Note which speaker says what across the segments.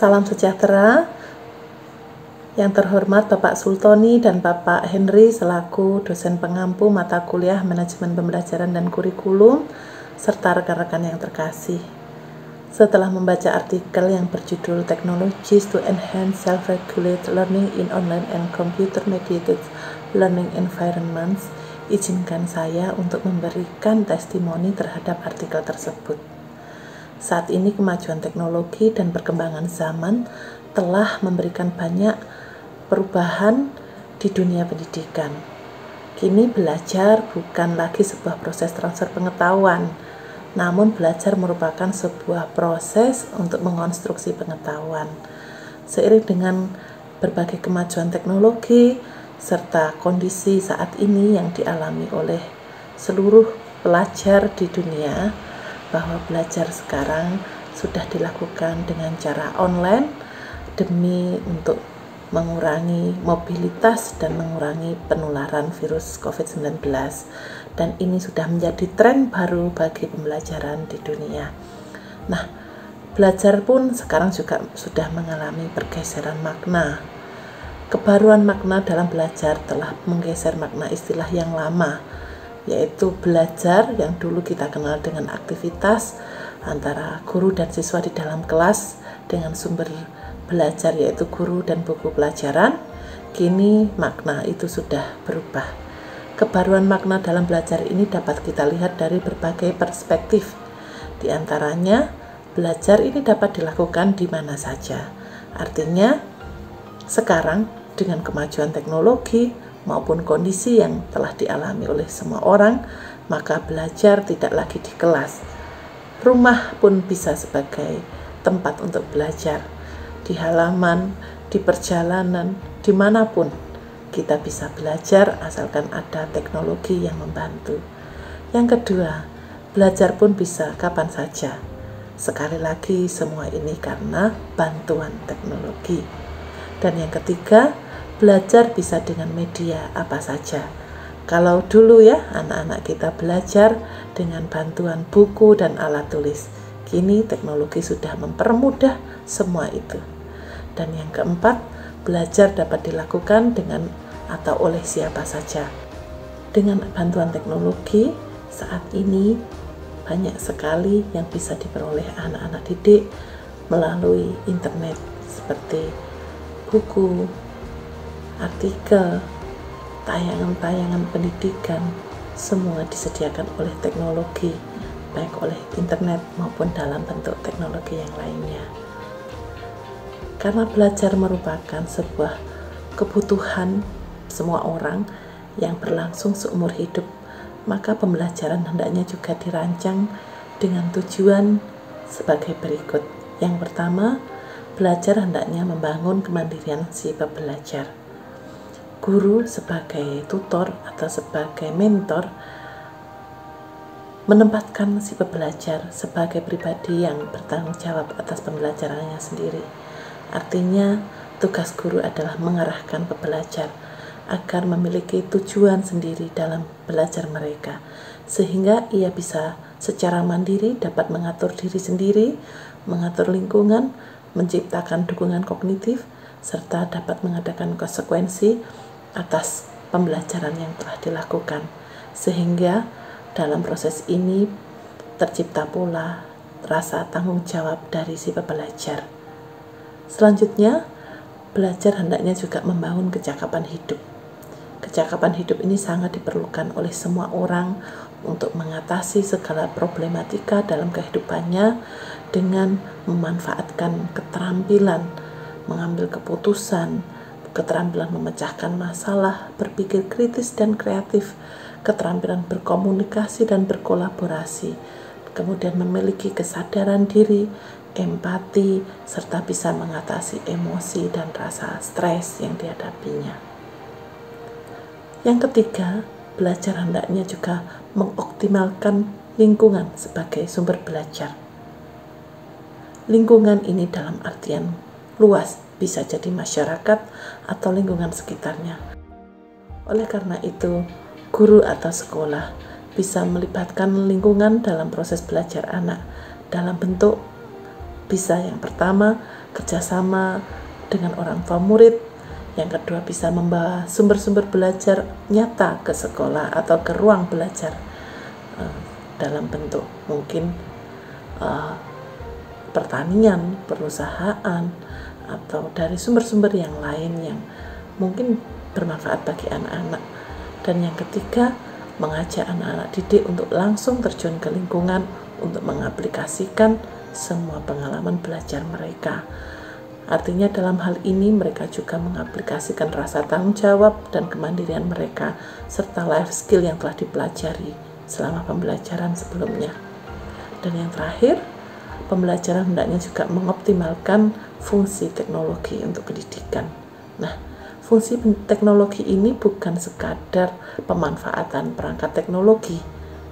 Speaker 1: Salam sejahtera. Yang terhormat Bapak Sultoni dan Bapak Henry selaku dosen pengampu mata kuliah Manajemen Pembelajaran dan Kurikulum, serta rekan-rekan yang terkasih. Setelah membaca artikel yang berjudul Technologies to Enhance Self-Regulate Learning in Online and Computer-Mediated Learning Environments, izinkan saya untuk memberikan testimoni terhadap artikel tersebut. Saat ini kemajuan teknologi dan perkembangan zaman telah memberikan banyak perubahan di dunia pendidikan. Kini belajar bukan lagi sebuah proses transfer pengetahuan, namun belajar merupakan sebuah proses untuk mengonstruksi pengetahuan. Seiring dengan berbagai kemajuan teknologi serta kondisi saat ini yang dialami oleh seluruh pelajar di dunia, bahwa belajar sekarang sudah dilakukan dengan cara online demi untuk mengurangi mobilitas dan mengurangi penularan virus COVID-19, dan ini sudah menjadi tren baru bagi pembelajaran di dunia. Nah, belajar pun sekarang juga sudah mengalami pergeseran makna. Kebaruan makna dalam belajar telah menggeser makna istilah yang lama, yaitu belajar yang dulu kita kenal dengan aktivitas antara guru dan siswa di dalam kelas dengan sumber belajar yaitu guru dan buku pelajaran. Kini makna itu sudah berubah. Kebaruan makna dalam belajar ini dapat kita lihat dari berbagai perspektif. Di antaranya, belajar ini dapat dilakukan di mana saja. Artinya, sekarang dengan kemajuan teknologi maupun kondisi yang telah dialami oleh semua orang, maka belajar tidak lagi di kelas. Rumah pun bisa sebagai tempat untuk belajar. Di halaman, di perjalanan, dimanapun kita bisa belajar asalkan ada teknologi yang membantu. Yang kedua, belajar pun bisa kapan saja. Sekali lagi semua ini karena bantuan teknologi. Dan yang ketiga, belajar bisa dengan media apa saja. Kalau dulu ya, anak-anak kita belajar dengan bantuan buku dan alat tulis. Kini teknologi sudah mempermudah semua itu. Dan yang keempat, belajar dapat dilakukan dengan atau oleh siapa saja. Dengan bantuan teknologi, saat ini banyak sekali yang bisa diperoleh anak-anak didik melalui internet seperti buku, artikel, tayangan-tayangan pendidikan, semua disediakan oleh teknologi, baik oleh internet maupun dalam bentuk teknologi yang lainnya. Karena belajar merupakan sebuah kebutuhan semua orang yang berlangsung seumur hidup, maka pembelajaran hendaknya juga dirancang dengan tujuan sebagai berikut. Yang pertama, belajar hendaknya membangun kemandirian si pembelajar. Guru sebagai tutor atau sebagai mentor menempatkan si pembelajar sebagai pribadi yang bertanggung jawab atas pembelajarannya sendiri. Artinya, tugas guru adalah mengarahkan pembelajar agar memiliki tujuan sendiri dalam belajar mereka, sehingga ia bisa secara mandiri dapat mengatur diri sendiri, mengatur lingkungan, menciptakan dukungan kognitif, serta dapat mengadakan konsekuensi atas pembelajaran yang telah dilakukan, sehingga dalam proses ini tercipta pula rasa tanggung jawab dari si pembelajar. Selanjutnya, belajar hendaknya juga membangun kecakapan hidup. Kecakapan hidup ini sangat diperlukan oleh semua orang untuk mengatasi segala problematika dalam kehidupannya dengan memanfaatkan keterampilan mengambil keputusan, keterampilan memecahkan masalah, berpikir kritis dan kreatif, keterampilan berkomunikasi dan berkolaborasi, kemudian memiliki kesadaran diri, empati, serta bisa mengatasi emosi dan rasa stres yang dihadapinya. Yang ketiga, belajar hendaknya juga mengoptimalkan lingkungan sebagai sumber belajar. Lingkungan ini dalam artian luas, bisa jadi masyarakat atau lingkungan sekitarnya. Oleh karena itu, guru atau sekolah bisa melibatkan lingkungan dalam proses belajar anak dalam bentuk bisa yang pertama kerjasama dengan orang tua murid, yang kedua bisa membawa sumber-sumber belajar nyata ke sekolah atau ke ruang belajar dalam bentuk mungkin pertanian, perusahaan, atau dari sumber-sumber yang lain yang mungkin bermanfaat bagi anak-anak. Dan yang ketiga, mengajak anak-anak didik untuk langsung terjun ke lingkungan untuk mengaplikasikan semua pengalaman belajar mereka. Artinya dalam hal ini mereka juga mengaplikasikan rasa tanggung jawab dan kemandirian mereka serta life skill yang telah dipelajari selama pembelajaran sebelumnya. Dan yang terakhir, pembelajaran hendaknya juga mengoptimalkan fungsi teknologi untuk pendidikan. Nah, fungsi teknologi ini bukan sekadar pemanfaatan perangkat teknologi,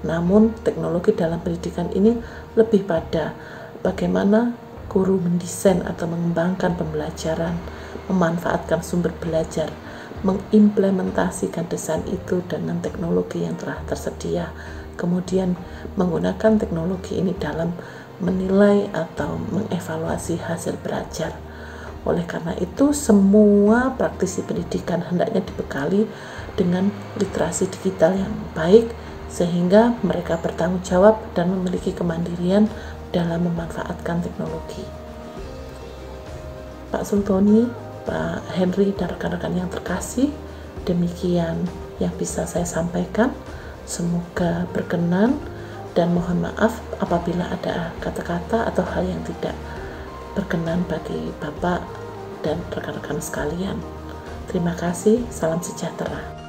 Speaker 1: namun teknologi dalam pendidikan ini lebih pada bagaimana guru mendesain atau mengembangkan pembelajaran, memanfaatkan sumber belajar, mengimplementasikan desain itu dengan teknologi yang telah tersedia, kemudian menggunakan teknologi ini dalam menilai atau mengevaluasi hasil belajar. Oleh karena itu, semua praktisi pendidikan hendaknya dibekali dengan literasi digital yang baik sehingga mereka bertanggung jawab dan memiliki kemandirian dalam memanfaatkan teknologi. Pak Sultoni, Pak Henry, dan rekan-rekan yang terkasih, demikian yang bisa saya sampaikan. Semoga berkenan dan mohon maaf apabila ada kata-kata atau hal yang tidak berkenan bagi Bapak dan rekan-rekan sekalian. Terima kasih, salam sejahtera.